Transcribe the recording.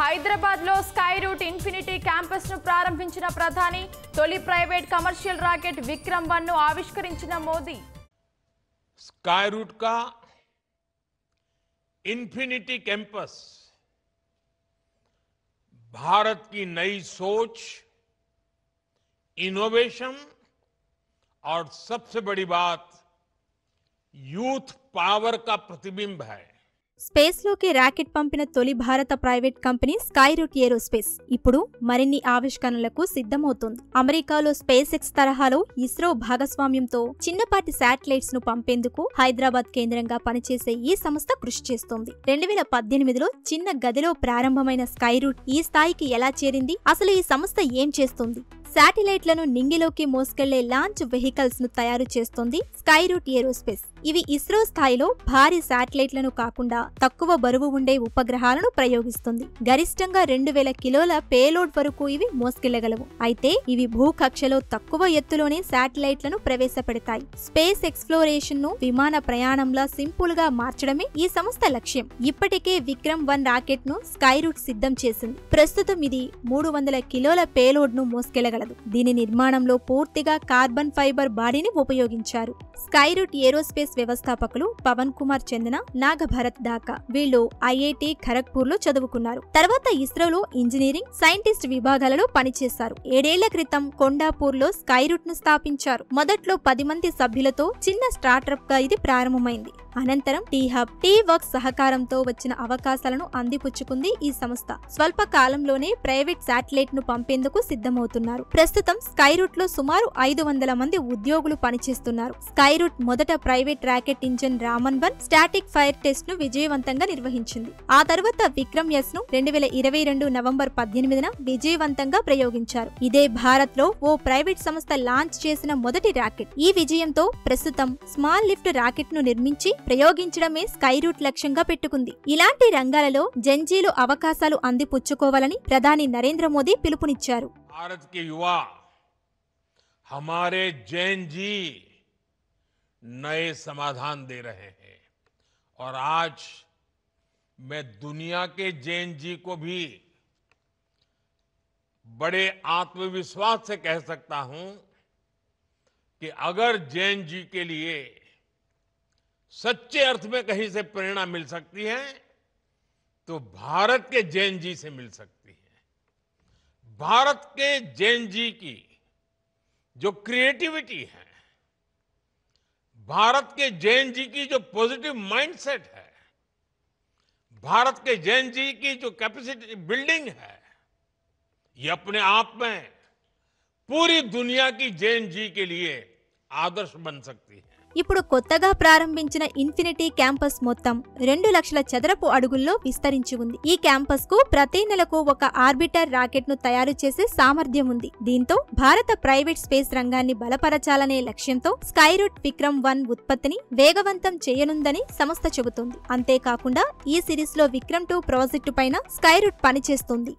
హైదరాబాద్ లో sky route infinity campus ను ప్రారంభించిన ప్రధాని తొలి ప్రైవేట్ కమర్షియల్ రాకెట్ విక్రమ్ 1 ను ఆవిష్కరించిన మోదీ स्काई रूट का इन्फिनिटी कैंपस भारत की नई सोच, इनोवेशन और सबसे बड़ी बात यूथ पावर का प्रतिबिंब है। స్పేస్ లోకి రాకెట్ పంపిన తొలి భారత private company Skyroot Aerospace ఇప్పుడు మరిన్ని ఆవిష్కరణలకు సిద్ధమవుతోంది. అమెరికాలో స్పేస్ ఎక్స్ తరహాలో ఇస్రో భాగస్వామ్యంతో చిన్నపాటి శాటిలైట్స్ ను పంపేందుకు హైదరాబాద్ కేంద్రంగా పనిచేసే ఈ సంస్థ కృషి చేస్తోంది. 2018లో చిన్న గదిలో ప్రారంభమైన స్కై రూట్ ఈ స్థాయికి ఎలా చేరింది? అసలు ఈ సంస్థ ఏం చేస్తోంది? శాటిలైట్లను నింగిలోకి మోసుకెళ్లే లాంచ్ వెహికల్స్ ను తయారు చేస్తోంది స్కై రూట్ ఏరోస్పేస్. ఇవి ఇస్రో స్థాయిలో భారీ శాటిలైట్లను కాకుండా తక్కువ బరువు ఉండే ఉపగ్రహాలను ప్రయోగిస్తుంది. గరిష్టంగా 2000 కిలోల పేలోడ్ వరకు ఇవి మోసుకెళ్లగలవు. అయితే ఇవి భూకక్షలో తక్కువ ఎత్తులోనే శాటిలైట్లను ప్రవేశపెడతాయి. స్పేస్ ఎక్స్ప్లోరేషన్ ను విమాన ప్రయాణంలా సింపుల్ గా మార్చడమే ఈ సంస్థ లక్ష్యం. ఇప్పటికే విక్రమ్ 1 రాకెట్ ను స్కై రూట్ సిద్ధం చేసింది. ప్రస్తుతం ఇది 300 కిలోల పేలోడ్ ను మోసుకెళ్లగలదు. దీని నిర్మాణంలో పూర్తిగా కార్బన్ ఫైబర్ బాడీని ఉపయోగించారు. స్కై రూట్ ఏరోస్పేస్ వ్యవస్థాపకులు పవన్ కుమార్ చందన, నాగభరత్ డాకా. వీళ్లు ఐఐటి ఖరగ్పూర్ లో చదువుకున్నారు. తర్వాత ఇస్రోలో ఇంజనీరింగ్, సైంటిస్ట్ విభాగాలలో పనిచేశారు. 7 ఏళ్ల క్రితం కొండాపూర్ లో స్కై రూట్ ను స్థాపించారు. మొదట్లో 10 మంది సభ్యులతో చిన్న స్టార్టప్ గా ఇది ప్రారంభమైంది. అనంతరం టీ హబ్, టీ వర్క్స్ సహకారంతో వచ్చిన అవకాశాలను అందిపుచ్చుకుంది ఈ సంస్థ. స్వల్ప కాలంలోనే ప్రైవేట్ శాటిలైట్ ను పంపేందుకు సిద్ధమవుతున్నారు. ప్రస్తుతం స్కై రూట్ లో సుమారు 500 మంది ఉద్యోగులు పనిచేస్తున్నారు. స్కై రూట్ మొదట private rocket engine Raman 1 static fire test ను విజయవంతంగా నిర్వహించింది. ఆ తర్వాత విక్రమ్ ఎస్ ను 2022 నవంబర్ 18న విజయవంతంగా ప్రయోగించారు. ఇదే భారత్ లో ఓ ప్రైవేట్ సంస్థ లాంచ్ చేసిన మొదటి రాకెట్. ఈ విజయంతో ప్రస్తుతం స్మాల్ లిఫ్ట్ రాకెట్ ను నిర్మించి ప్రయోగించడమే స్కై రూట్ లక్ష్యంగా పెట్టుకుంది. ఇలాంటి రంగాలలో జంజీలు అవకాశాలు అందిపుచ్చుకోవాలని ప్రధాని నరేంద్ర మోదీ పిలుపునిచ్చారు. भारत के युवा, हमारे जैन जी नए समाधान दे रहे हैं और आज मैं दुनिया के जैन जी को भी बड़े आत्मविश्वास से कह सकता हूं कि अगर जैन जी के लिए सच्चे अर्थ में कहीं से प्रेरणा मिल सकती है तो भारत के जैन जी से मिल सकती है। भारत के जैन जी की जो क्रिएटिविटी है, भारत के जैन जी की जो पॉजिटिव माइंडसेट है, भारत के जैन जी की जो कैपेसिटी बिल्डिंग है, ये अपने आप में पूरी दुनिया की जैन जी के लिए आदर्श बन सकती है। ఇప్పుడు కొత్తగా ప్రారంభించిన ఇన్ఫినిటీ క్యాంపస్ మొత్తం 2 లక్షల చదరపు అడుగుల్లో విస్తరించి ఉంది. ఈ క్యాంపస్ కు ప్రతి నెలకు ఒక ఆర్బిటర్ రాకెట్ ను తయారు చేసే సామర్థ్యం ఉంది. దీంతో భారత ప్రైవేట్ స్పేస్ రంగాన్ని బలపరచాలనే లక్ష్యంతో స్కై రూట్ విక్రమ్ 1 ఉత్పత్తిని వేగవంతం చేయనుందని సంస్థ చెబుతోంది. అంతేకాకుండా ఈ సిరీస్ లో విక్రమ్ 2 ప్రాజెక్టు పైన స్కై రూట్ పనిచేస్తుంది.